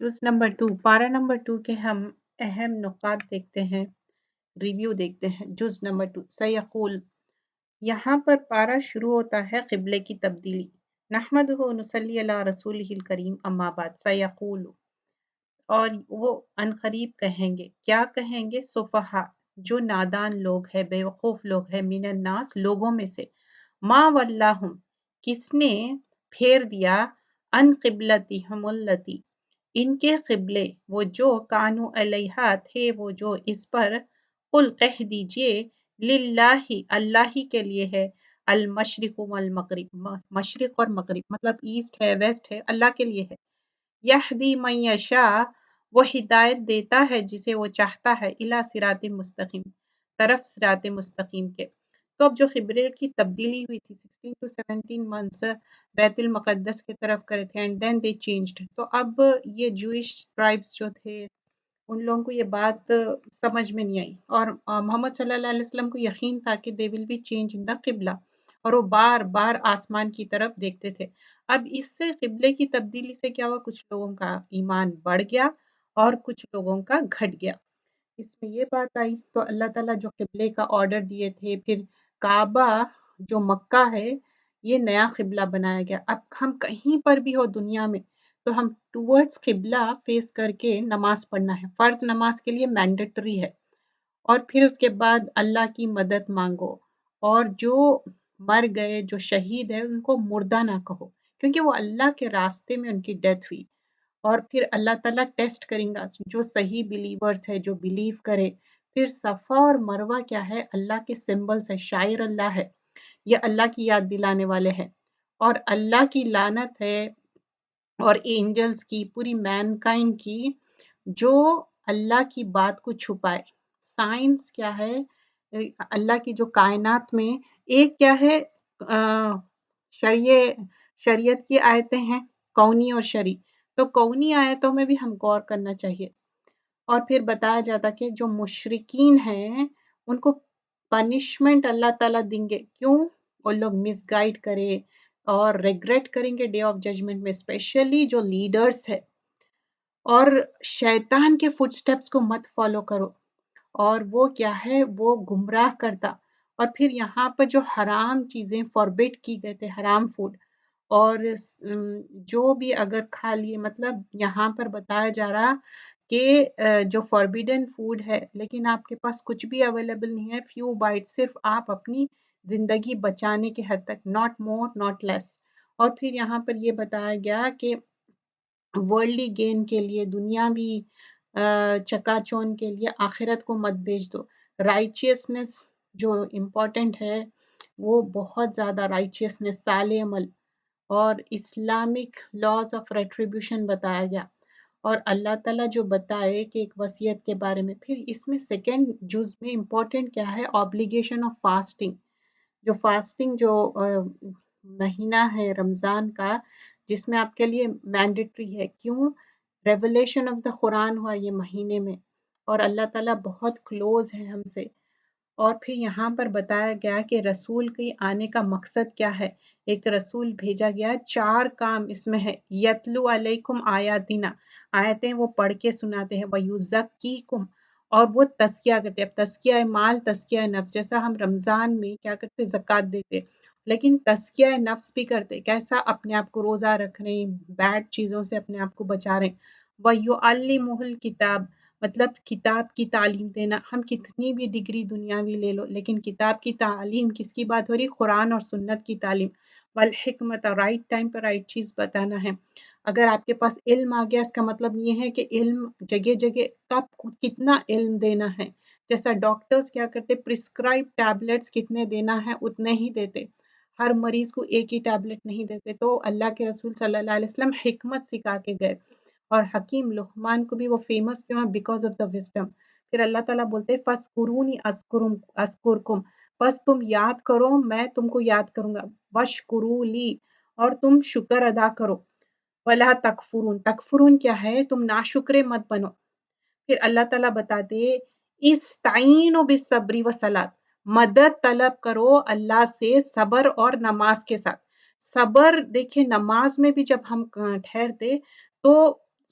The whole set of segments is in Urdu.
جز نمبر 2 پارا نمبر 2 کے ہم اہم نقاط دیکھتے ہیں، ریویو دیکھتے ہیں۔ جز نمبر 2 سیقول، یہاں پر پارا شروع ہوتا ہے قبلے کی تبدیلی۔ نحمدہ و نصلی علی رسولہ الکریم، اما بعد۔ سیقول، اور وہ عنقریب کہیں گے، کیا کہیں گے؟ سفہا، جو نادان لوگ ہیں، بے وقوف لوگ ہیں، من الناس، لوگوں میں سے، ما ولاہم، کس نے پھیر دیا، ان قبلتہم اللتی، ان کے قبلے، وہ جو کانو علیہا تھے، وہ جو اس پر، قل کہہ دیجئے، للہ، اللہ ہی کے لیے ہے، المشرق والمغرب، مشرق اور مغرب، مطلب ایسٹ ہے ویسٹ ہے، اللہ کے لیے ہے۔ یہدی من یشاء، وہ ہدایت دیتا ہے جسے وہ چاہتا ہے، الی صراط مستقیم، طرف صراط مستقیم کے۔ تو اب جو قبلے کی تبدیلی ہوئی تھی 16 to 17 months بیت المقدس کی طرف کرے تھے، اینڈ دین دے چینجڈ، تو اب یہ جوئش ٹرائبس جو تھے ان لوگوں کو یہ بات سمجھ میں نہیں آئی، اور محمد صلی اللہ علیہ وسلم کو یقین تھا کہ دے ول بی چینج ان دا قبلہ، اور وہ بار بار آسمان کی طرف دیکھتے تھے۔ اب اس سے قبلے کی تبدیلی سے کیا ہوا، کچھ لوگوں کا ایمان بڑھ گیا اور کچھ لوگوں کا گھٹ گیا۔ اس میں یہ بات آئی تو اللہ تعالیٰ جو قبلے کا آرڈر دیے تھے، پھر کعبہ جو مکہ ہے یہ نیا قبلہ بنایا گیا۔ اب ہم کہیں پر بھی ہو دنیا میں تو ہم ٹورڈز قبلہ فیس کر کے نماز پڑھنا ہے، فرض نماز کے لیے مینڈیٹری ہے، اور پھر اس کے بعد اللہ کی مدد مانگو، اور جو مر گئے، جو شہید ہے، ان کو مردہ نہ کہو، کیونکہ وہ اللہ کے راستے میں ان کی ڈیتھ ہوئی، اور پھر اللہ تعالیٰ ٹیسٹ کریں گا جو صحیح بلیورز ہے، جو بلیو کرے۔ پھر صفا اور مروہ کیا ہے، اللہ کے سمبلز ہے، شاعر اللہ ہے، یہ اللہ کی یاد دلانے والے ہیں، اور اللہ کی لعنت ہے، اور اینجلز کی، پوری مین کائنڈ کی، جو اللہ کی بات کو چھپائے۔ سائنس کیا ہے، اللہ کی جو کائنات میں ایک کیا ہے، شریعت کی آیتیں ہیں، کونی اور شرعی، تو کونی آیتوں میں بھی ہم غور کرنا چاہیے۔ اور پھر بتایا جاتا کہ جو مشرکین ہیں ان کو پنشمنٹ اللہ تعالیٰ دیں گے، کیوں؟ وہ لوگ مس گائیڈ کرے اور ریگریٹ کریں گے ڈے آف ججمنٹ میں، اسپیشلی جو لیڈرز ہے۔ اور شیطان کے فٹ سٹیپس کو مت فالو کرو، اور وہ کیا ہے، وہ گمراہ کرتا۔ اور پھر یہاں پر جو حرام چیزیں فوربٹ کی گئے تھے، حرام فوڈ، اور جو بھی اگر کھا لیے، مطلب یہاں پر بتایا جا رہا کہ جو فوربیڈن فوڈ ہے لیکن آپ کے پاس کچھ بھی اویلیبل نہیں ہے، فیو بائٹ، صرف آپ اپنی زندگی بچانے کے حد تک، ناٹ مور ناٹ لیس۔ اور پھر یہاں پر یہ بتایا گیا کہ ورلڈلی گین کے لیے، دنیاوی چکا چون کے لیے آخرت کو مت بیچ دو۔ رائچیسنس جو امپورٹنٹ ہے، وہ بہت زیادہ رائچیسنس، صالح عمل، اور اسلامک لاز آف ریٹریبیوشن بتایا گیا، اور اللہ تعالیٰ جو بتائے کہ ایک وصیت کے بارے میں۔ پھر اس میں سیکنڈ جز میں امپورٹنٹ کیا ہے، obligation آف فاسٹنگ، جو فاسٹنگ جو مہینہ ہے رمضان کا، جس میں آپ کے لیے مینڈیٹری ہے، کیوں؟ ریولیشن آف دا قرآن ہوا یہ مہینے میں، اور اللہ تعالیٰ بہت کلوز ہے ہم سے۔ اور پھر یہاں پر بتایا گیا کہ رسول کے آنے کا مقصد کیا ہے، ایک رسول بھیجا گیا، 4 کام اس میں ہے، یتلو علیکم آیاتنا، آیتیں وہ پڑھ کے سناتے ہیں، ویزکیکم، اور وہ تزکیہ کرتے ہیں۔ اب تزکیہ مال، تزکیہ نفس، جیسا ہم رمضان میں کیا کرتے، زکوٰۃ دیتے، لیکن تزکیہ نفس بھی کرتے، کیسا؟ اپنے آپ کو روزہ رکھ رہے ہیں، بیڈ چیزوں سے اپنے آپ کو بچا رہے ہیں۔ وَيُعَلِّمُهُ الْكِتَابَ، مطلب کتاب کی تعلیم دینا۔ ہم کتنی بھی ڈگری دنیاوی لے لو، لیکن کتاب کی تعلیم کس کی بات ہو رہی؟ قرآن اور سنت کی تعلیم۔ والحکمت، رائٹ ٹائم پر رائٹ چیز بتانا ہے۔ اگر آپ کے پاس علم آ گیا، اس کا مطلب یہ ہے کہ علم جگہ جگہ، کب کتنا علم دینا ہے، جیسا ڈاکٹرز کیا کرتے، پرسکرائب ٹیبلٹس کتنے دینا ہے اتنے ہی دیتے، ہر مریض کو ایک ہی ٹیبلٹ نہیں دیتے۔ تو اللہ کے رسول صلی اللہ علیہ وسلم حکمت سکھا کے گئے، اور حکیم لقمان کو بھی وہ فیمس کیوں ہے؟ Because of the wisdom. پھر اللہ تعالیٰ بولتے فَاسْکُرُونِی اذْکُرْکُم، بس تم یاد کرو میں تم کو یاد کروں گا، وَاشْکُرُوا لِی، اور تم شکر ادا کرو، وَلَا تَکْفُرُونَ، تکفرون کیا ہے؟ تم ناشکرے مت بنو۔ پھر اللہ تعالیٰ بتاتے استعینوا بالصبر والصلاۃ، مدد طلب کرو اللہ سے صبر اور نماز کے ساتھ۔ صبر، دیکھیں نماز میں بھی جب ہم ٹھہرتے تو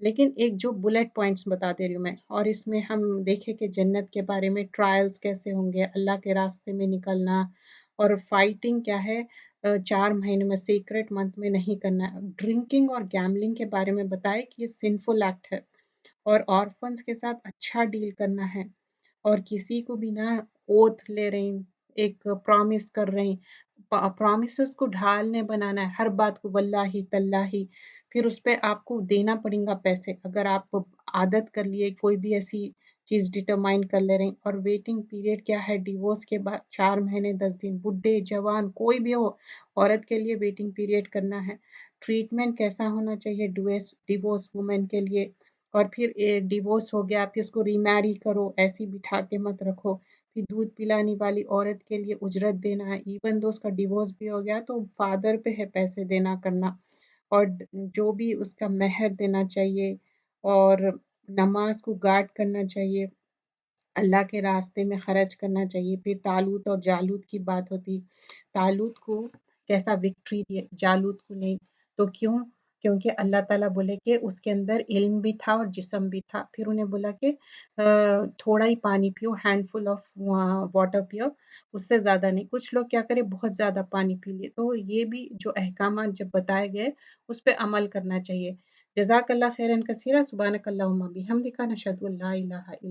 لیکن ایک جو بلیٹ پوائنٹس بتا دے رہی ہوں میں، اور اس میں ہم دیکھیں کہ جنت کے بارے میں ٹرائلز کیسے ہوں گے، اللہ کے راستے میں نکلنا، اور فائٹنگ کیا ہے 4 مہینے میں، سیکرٹ منتھ میں نہیں کرنا ہے، ڈرنکنگ اور گیملنگ کے بارے میں بتائے کہ یہ سنفل ایکٹ ہے، اور آرفنس کے ساتھ اچھا ڈیل کرنا ہے، اور کسی کو بھی نہ اوتھ لے رہے ہیں، ایک پرومس کر رہے ہیں، پرومسز کو ڈھال نے بنانا ہے، ہر بات کو واللہ تاللہ، پھر اس پہ آپ کو دینا پڑیں گا پیسے، اگر آپ عادت کر لیے کوئی بھی ایسی چیز ڈٹرمائن کر لے رہے ہیں۔ اور ویٹنگ پیریڈ کیا ہے ڈیورس کے بعد 4 مہینے 10 دن، بڈھے جوان کوئی بھی ہو، عورت کے لیے ویٹنگ پیریڈ کرنا ہے۔ ٹریٹمنٹ کیسا ہونا چاہیے ڈیورس وومن کے لیے، اور پھر ڈیورس ہو گیا پھر اس کو ریمیری کرو، ایسی بٹھا کے مت رکھو، پھر دودھ پلانے والی عورت کے لیے اجرت دینا ہے، ایون دو اس کا ڈیورس بھی ہو گیا تو فادر پہ ہے پیسے دینا کرنا، اور جو بھی اس کا مہر دینا چاہیے، اور نماز کو گارڈ کرنا چاہیے، اللہ کے راستے میں خرچ کرنا چاہیے۔ پھر طالوت اور جالوت کی بات ہوتی، طالوت کو کیسا وکٹری دیے، جالوت کو نہیں، تو کیوں؟ کیونکہ اللہ تعالیٰ بولے کہ اس کے اندر علم بھی تھا اور جسم بھی تھا، پھر انہیں بولا کہ تھوڑا ہی پانی پیو، ہینڈ فل آف واٹر پیو، اس سے زیادہ نہیں۔ کچھ لوگ کیا کرے بہت زیادہ پانی پی لیے، تو یہ بھی جو احکامات جب بتائے گئے اس پہ عمل کرنا چاہیے۔ جزاک اللہ خیرن کثیرہ، سبحانک اللہم بحمدک، نشہد ان لا الہ الا